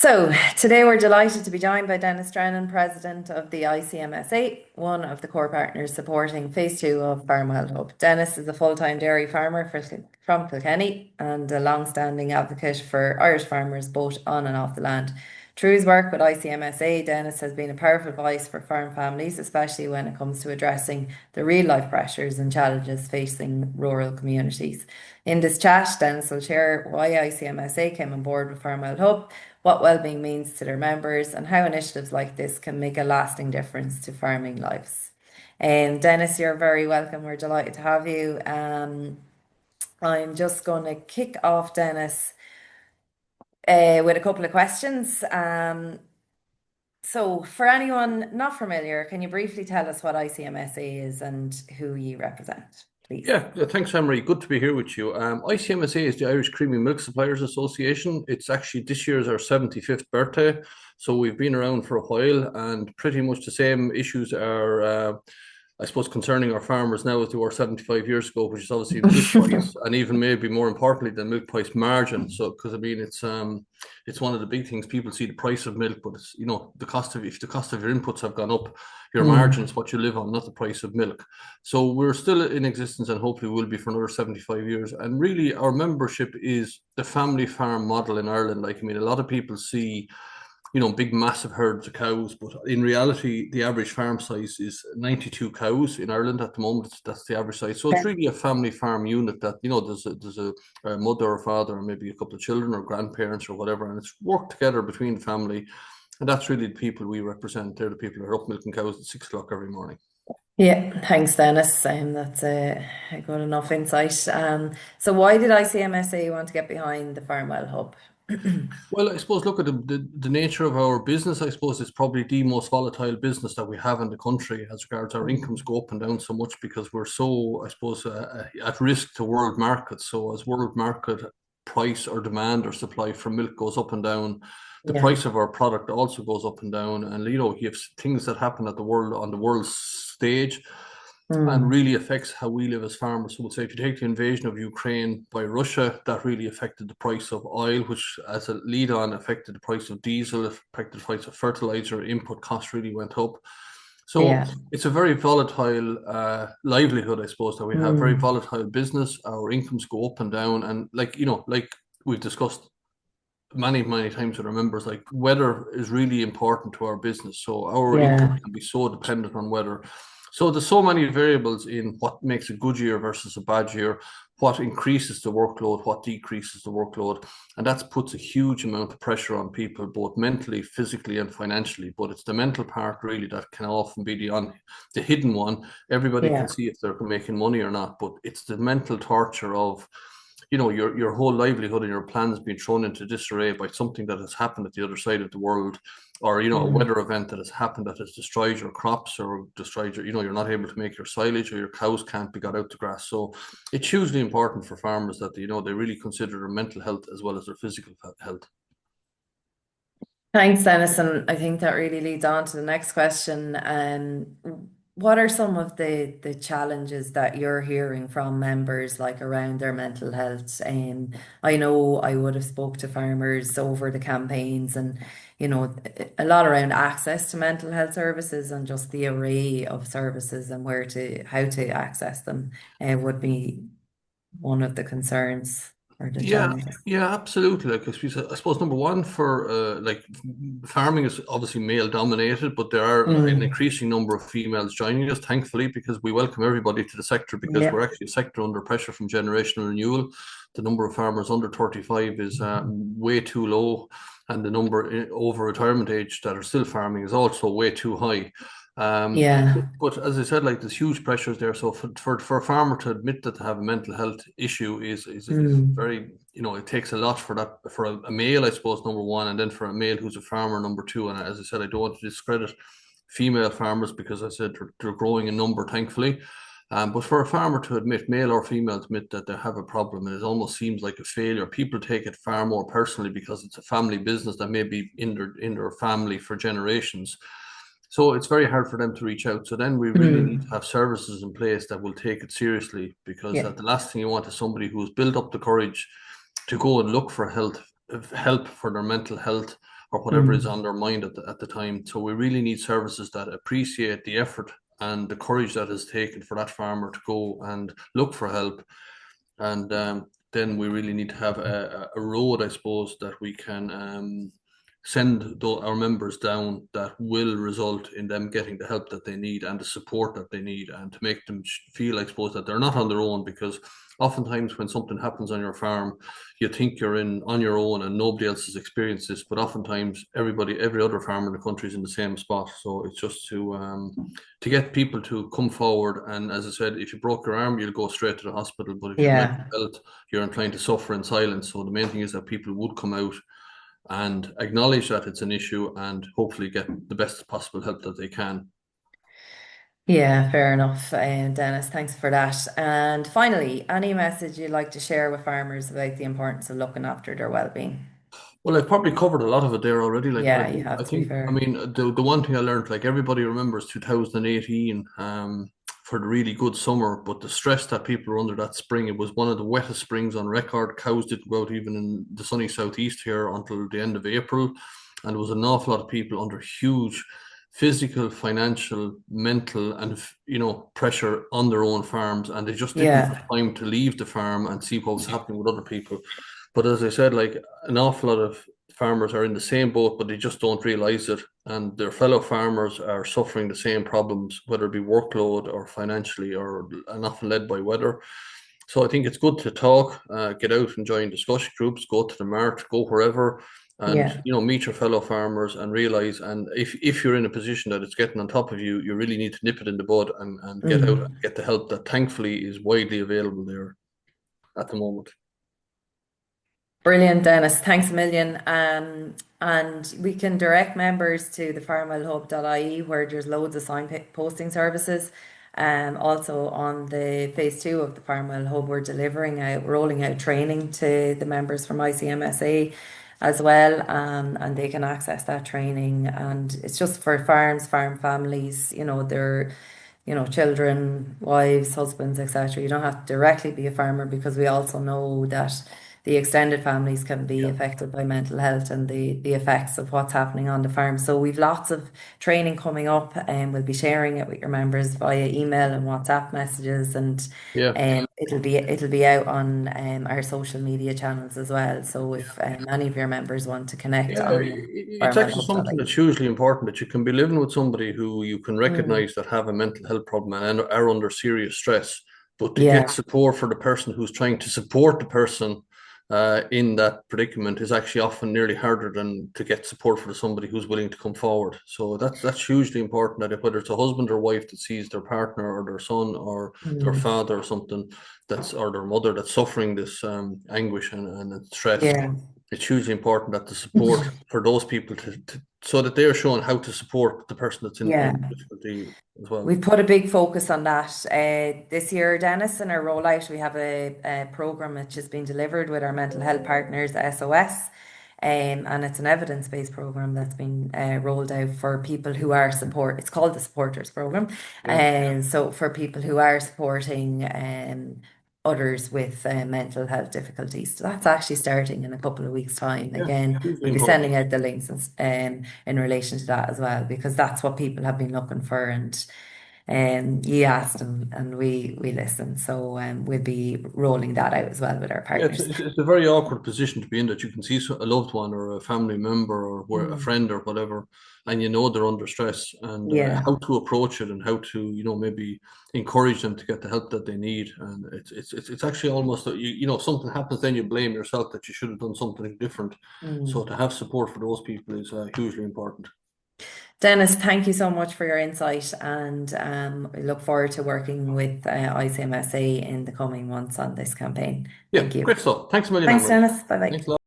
So, today we're delighted to be joined by Denis Drennan, President of the ICMSA, one of the core partners supporting Phase 2 of Farm Wild Hub. Denis is a full-time dairy farmer from Kilkenny and a long-standing advocate for Irish farmers both on and off the land. Through his work with ICMSA, Denis has been a powerful voice for farm families, especially when it comes to addressing the real-life pressures and challenges facing rural communities. In this chat, Denis will share why ICMSA came on board with Farm Wild Hub, what wellbeing means to their members, and how initiatives like this can make a lasting difference to farming lives. Denis, you're very welcome. We're delighted to have you. I'm just going to kick off, Denis, with a couple of questions. So, for anyone not familiar, can you briefly tell us what ICMSA is and who you represent, please? Thanks, Emery. Good to be here with you. ICMSA is the Irish Creamy Milk Suppliers Association. It's actually this year's our 75th birthday, so we've been around for a while, and pretty much the same issues are, I suppose, concerning our farmers now as they were 75 years ago, which is obviously the milk price, and even maybe more importantly, the milk price margin. So, because I mean, it's one of the big things. People see the price of milk, but it's the cost of if the cost of your inputs have gone up, your margin is what you live on, not the price of milk. So we're still in existence, and hopefully will be for another 75 years. And really, our membership is the family farm model in Ireland. Like, I mean, a lot of people see big massive herds of cows, but in reality, the average farm size is 92 cows in Ireland at the moment. That's the average size. So it's really a family farm unit that, there's a mother or father, or maybe a couple of children or grandparents or whatever, and it's worked together between the family. And that's really the people we represent. They're the people who are up milking cows at 6 o'clock every morning. Yeah, thanks, Dennis. That's a good enough insight. So why did ICMSA want to get behind the Farm Well Hub? Well, I suppose look at the nature of our business. I suppose it's probably the most volatile business that we have in the country as regards our incomes go up and down so much because we're so, I suppose, at risk to world markets. So as world market price or demand or supply for milk goes up and down, the Yeah. price of our product also goes up and down. And you have things that happen at the world on the world stage and Mm. really affects how we live as farmers. So we'll say if you take the invasion of Ukraine by Russia, that really affected the price of oil, which as a lead on affected the price of diesel, affected the price of fertilizer, input costs really went up. So Yeah. it's a very volatile livelihood, I suppose, that we have, very Mm. volatile business. Our incomes go up and down. And like we've discussed many, many times with our members, like weather is really important to our business. So our income Yeah. can be so dependent on weather. So there's so many variables in what makes a good year versus a bad year, what increases the workload, what decreases the workload. And that puts a huge amount of pressure on people, both mentally, physically, and financially. But it's the mental part really that can often be the hidden one. Everybody can Yeah. see if they're making money or not, but it's the mental torture of your whole livelihood and your plans being thrown into disarray by something that has happened at the other side of the world, or a Mm. weather event that has happened that has destroyed your crops or destroyed you're not able to make your silage, or your cows can't be got out to grass. So it's hugely important for farmers that they really consider their mental health as well as their physical health. Thanks, Dennis. And I think that really leads on to the next question. What are some of the challenges that you're hearing from members like around their mental health? I know I would have spoke to farmers over the campaigns and a lot around access to mental health services and just the array of services and how to access them would be one of the concerns or the Yeah, challenges. yeah, absolutely. Like I suppose number one for farming is obviously male dominated, but there are an Mm. increasing number of females joining us, thankfully, because we welcome everybody to the sector because Yeah. we're actually a sector under pressure from generational renewal. The number of farmers under 35 is way too low, and the number over retirement age that are still farming is also way too high. Um, Yeah. but as I said, like there's huge pressures there. So for a farmer to admit that they have a mental health issue is Mm. very, it takes a lot for that, for a male, I suppose, number one, and then for a male who's a farmer, number two. And as I said, I don't want to discredit female farmers because I said they're growing in number, thankfully. But for a farmer to admit, male or female, to admit that they have a problem, it almost seems like a failure. People take it far more personally because it's a family business that may be in their family for generations. So it's very hard for them to reach out. So then we really need to Mm. have services in place that will take it seriously, because Yeah. the last thing you want is somebody who's built up the courage to go and look for help for their mental health, or whatever is on their mind at the time. So we really need services that appreciate the effort and the courage that is taken for that farmer to go and look for help. And then we really need to have a road, I suppose, that we can send our members down that will result in them getting the help that they need and the support that they need, and to make them feel, I suppose, that they're not on their own. Because oftentimes when something happens on your farm, you think you're on your own and nobody else has experienced this, but oftentimes every other farmer in the country is in the same spot. So it's just to get people to come forward. And as I said, if you broke your arm, you'll go straight to the hospital, but if you're mental health, you're inclined to suffer in silence. So the main thing is that people would come out and acknowledge that it's an issue and hopefully get the best possible help that they can. Yeah, fair enough. Dennis, thanks for that. And finally, any message you'd like to share with farmers about the importance of looking after their well-being? Well, I've probably covered a lot of it there already. Like, but Yeah, you have to be I fair. mean, the one thing I learned, like everybody remembers 2018, for the really good summer, but the stress that people were under that spring, it was one of the wettest springs on record. Cows didn't go out even in the sunny southeast here until the end of April, and there was an awful lot of people under huge physical, financial, mental, and pressure on their own farms, and they just didn't have Yeah. time to leave the farm and see what was happening with other people. But as I said, like an awful lot of farmers are in the same boat, but they just don't realize it. And their fellow farmers are suffering the same problems, whether it be workload or financially, and often led by weather. So I think it's good to talk, get out and join discussion groups, go to the mart, go wherever, and Yeah. meet your fellow farmers and realize. And if you're in a position that it's getting on top of you, you really need to nip it in the bud and get out and Mm. get the help that thankfully is widely available there at the moment. Brilliant, Dennis. Thanks a million. And we can direct members to the farmwellhub.ie where there's loads of posting services. Also on the phase two of the Farmwell Hub, we're rolling out training to the members from ICMSA as well, and they can access that training. And it's just for farms, farm families, their children, wives, husbands, etc. You don't have to directly be a farmer because we also know that the extended families can be Yeah. affected by mental health and the effects of what's happening on the farm. So we've lots of training coming up, and we'll be sharing it with your members via email and WhatsApp messages, and Yeah. it'll be out on our social media channels as well. So if any of your members want to connect Yeah, on it's actually something farmwellhub.ie. that's hugely important, that you can be living with somebody who you can Mm, recognize that have a mental health problem and are under serious stress, but to get yeah. support for the person who's trying to support the person in that predicament is actually often nearly harder than to get support for somebody who's willing to come forward. So that's hugely important, that whether it's a husband or wife that sees their partner or their son or their Mm, father or something or their mother that's suffering this anguish and stress, yeah. it's hugely important that the support for those people so that they're shown how to support the person that's in Yeah. difficulty as well. We've put a big focus on that this year, Dennis. In our rollout, we have a program which has been delivered with our mental health partners, SOS, and it's an evidence-based program that's been rolled out for people who are support. It's called the Supporters Program, Yeah, and so for people who are supporting others with mental health difficulties. So that's actually starting in a couple of weeks' time. yeah, Again, hugely we'll be important. sending out the links in relation to that as well, because that's what people have been looking for, and you asked and we listened. So we'll be rolling that out as well with our Yeah, it's, partners. it's it's a very awkward position to be in, that you can see a loved one or a family member or a Mm. friend or whatever, and they're under stress, and Yeah. how to approach it and how to maybe encourage them to get the help that they need. And it's actually almost if something happens, then you blame yourself that you should have done something different. So Mm. to have support for those people is hugely important. Dennis, thank you so much for your insight, and we look forward to working with ICMSA in the coming months on this campaign. Yeah, Thank you. great stuff. Thanks a million, Thanks, Emery. Dennis. Bye bye. Thanks a lot.